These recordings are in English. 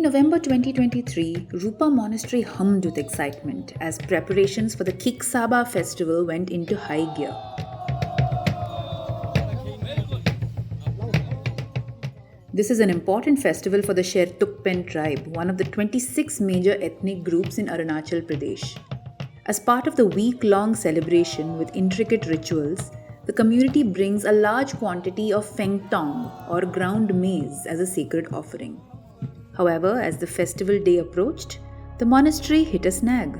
In November 2023, Rupa monastery hummed with excitement as preparations for the Khik-saba festival went into high gear. This is an important festival for the Shertukpen tribe, one of the 26 major ethnic groups in Arunachal Pradesh. As part of the week-long celebration with intricate rituals, the community brings a large quantity of fengtong or ground maize as a sacred offering. However, as the festival day approached, the monastery hit a snag.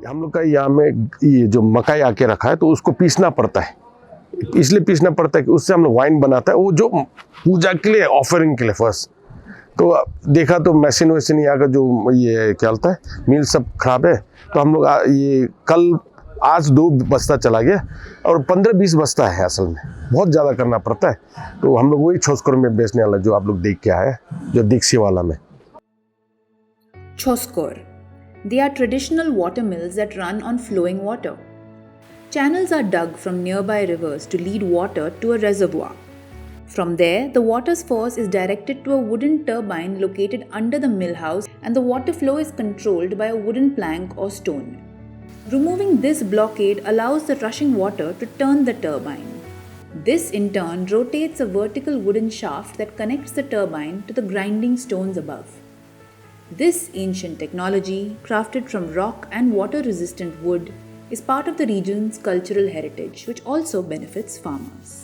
हम लोग का यहाँ में ये जो मकाई आके रखा है तो उसको पीसना पड़ता है, इसलिए पीसना पड़ता है कि उससे हम लोग वाइन बनाता है, वो जो पूजा के लिए ऑफरिंग के लिए फर्स्ट। तो देखा तो मशीन वैसे यहाँ का जो ये क्या होता है मिल सब खराब है, तो हम लोग ये कल आज 2 बस्ता चला गया और 15-20 बस्ता है, असल में बहुत ज़्यादा करना पड़ता है। तो हम लोग वही chhoskor में बेचने वाला जो आप लोग देख के आए जो दीक्षी वाला में। Chhoskor. They are traditional watermills that run on flowing water. Channels are dug from nearby rivers to lead water to a reservoir. From there, the water's force is directed to a wooden turbine located under the mill house, and the water flow is controlled by a wooden plank or stone. Removing this blockade allows the rushing water to turn the turbine. This in turn rotates a vertical wooden shaft that connects the turbine to the grinding stones above. This ancient technology, crafted from rock and water-resistant wood, is part of the region's cultural heritage, which also benefits farmers.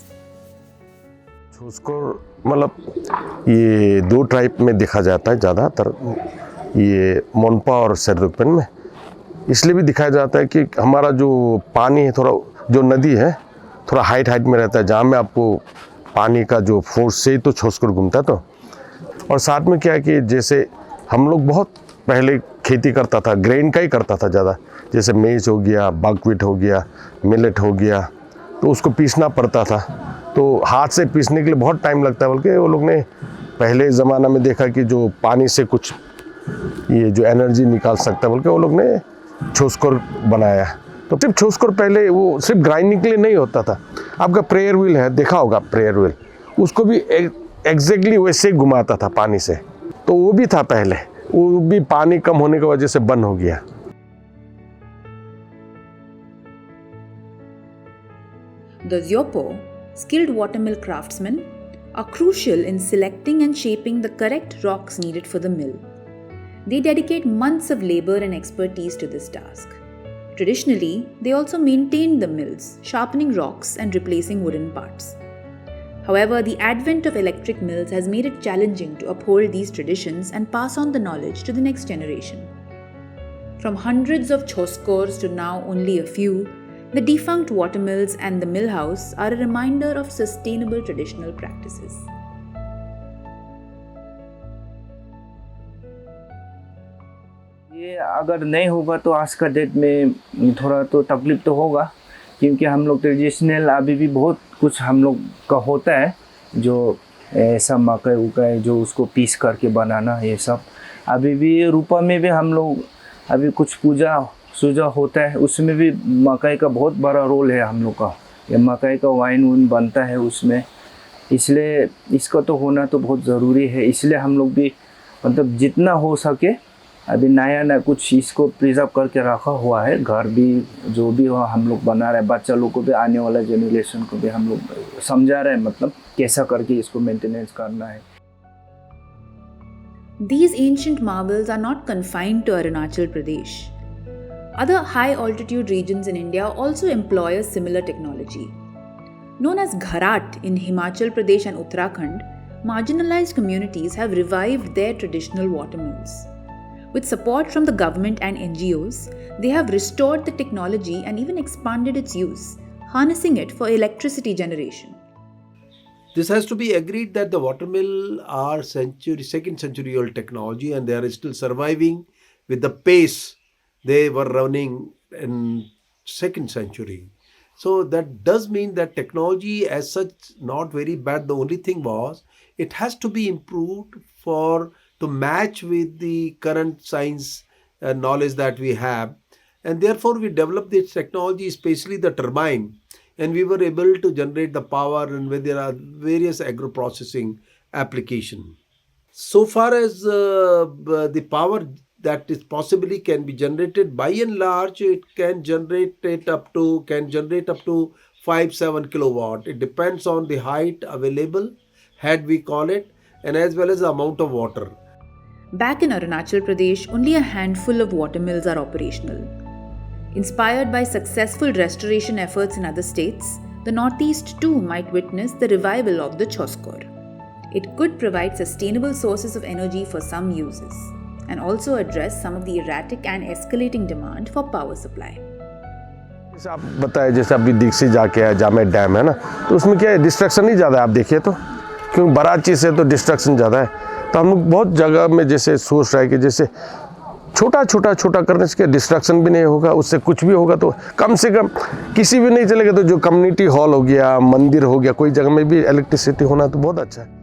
chhoskor मतलब ये 2 type में देखा जाता है ज़्यादातर, ये मोनपा और शेरदुकपेन में। इसलिए भी दिखाया जाता है कि हमारा जो पानी है, थोड़ा जो नदी है थोड़ा हाइट में रहता है, जहाँ में आपको पानी का जो फोर्स से ही तो chhoskor घूमता है। तो और साथ में क्या है कि जैसे हम लोग बहुत पहले खेती करता था, ग्रेन का ही करता था ज़्यादा, जैसे मेज हो गया, बकव्हीट हो गया, मिलेट हो गया, तो उसको पीसना पड़ता था। तो हाथ से पीसने के लिए बहुत टाइम लगता है, बल्कि वो लोग ने पहले ज़माना में देखा कि जो पानी से कुछ ये जो एनर्जी निकाल सकता है, बल्कि वो लोग ने chhoskor बनाया। तो सिर्फ chhoskor पहले वो सिर्फ ग्राइंडिंग के लिए नहीं होता था। आपका प्रेयर व्हील है, देखा होगा प्रेयर व्हील, उसको भी एग्जैक्टली वैसे ही घुमाता था पानी से, तो वो भी था पहले, वो भी पानी कम होने की वजह से बंद हो गया। The Zyopo, skilled watermill craftsmen, are crucial in selecting and shaping the correct rocks needed for the mill. They dedicate months of labor and expertise to this task. Traditionally, they also maintained the mills, sharpening rocks and replacing wooden parts. However, the advent of electric mills has made it challenging to uphold these traditions and pass on the knowledge to the next generation. From hundreds of chhoskors to now only a few, the defunct watermills and the mill house are a reminder of sustainable traditional practices. ये अगर नहीं होगा तो आज का date में थोड़ा तो तकलीफ तो होगा, क्योंकि हम लोग ट्रेडिशनल अभी भी बहुत कुछ हम लोग का होता है, जो ऐसा मकई उकाई जो उसको पीस करके बनाना, ये सब अभी भी रूपा में भी हम लोग अभी कुछ पूजा होता है, उसमें भी मकई का बहुत बड़ा रोल है हम लोग का। ये मकई का वाइन बनता है उसमें, इसलिए इसका तो होना तो बहुत ज़रूरी है। इसलिए हम लोग भी मतलब जितना हो सके अभी नया कुछ इसको प्रिजर्व करके रखा हुआ है। घर भी जो भी हो हम लोग बना रहे हैं, बच्चा लोग को भी, आने वाला जनरेशन को भी हम लोग समझा रहे हैं, मतलब कैसा करके इसको मेंटेनेंस करना है। These ancient marvels are not confined to Arunachal Pradesh. Other high-altitude regions in India also employ a similar technology. Known as Gharat in Himachal Pradesh and Uttarakhand, marginalized communities have revived their traditional watermills. With support from the government and NGOs, they have restored the technology and even expanded its use, harnessing it for electricity generation. This has to be agreed that the watermill are second century old technology, and they are still surviving with the pace they were running in 2nd century. So that does mean that technology as such not very bad. The only thing was it has to be improved to match with the current science knowledge that we have, and therefore we developed this technology, especially the turbine, and we were able to generate the power, and where there are various agro processing application. so far as the power that is possibly can be generated, by and large, it can generate up to 5-7 kilowatt. It depends on the height available, head we call it, and as well as the amount of water. Back in Arunachal Pradesh, only a handful of watermills are operational. Inspired by successful restoration efforts in other states, the Northeast too might witness the revival of the chhoskor. It could provide sustainable sources of energy for some uses and also address some of the erratic and escalating demand for power supply. जैसे आप बताए, जैसे अभी दीक्षी जाके आया जामे dam है ना, तो उसमें क्या है, डिस्ट्रक्शन नहीं ज़्यादा है। आप देखिए तो क्योंकि बड़ा चीज़ है तो डिस्ट्रक्शन ज़्यादा है। तो हम लोग बहुत जगह में जैसे सोच रहे हैं कि जैसे छोटा करने से डिस्ट्रक्शन भी नहीं होगा, उससे कुछ भी होगा तो कम से कम किसी भी नहीं चलेगा तो जो कम्युनिटी हॉल हो गया, मंदिर हो गया, कोई जगह में भी इलेक्ट्रिसिटी होना तो बहुत अच्छा है।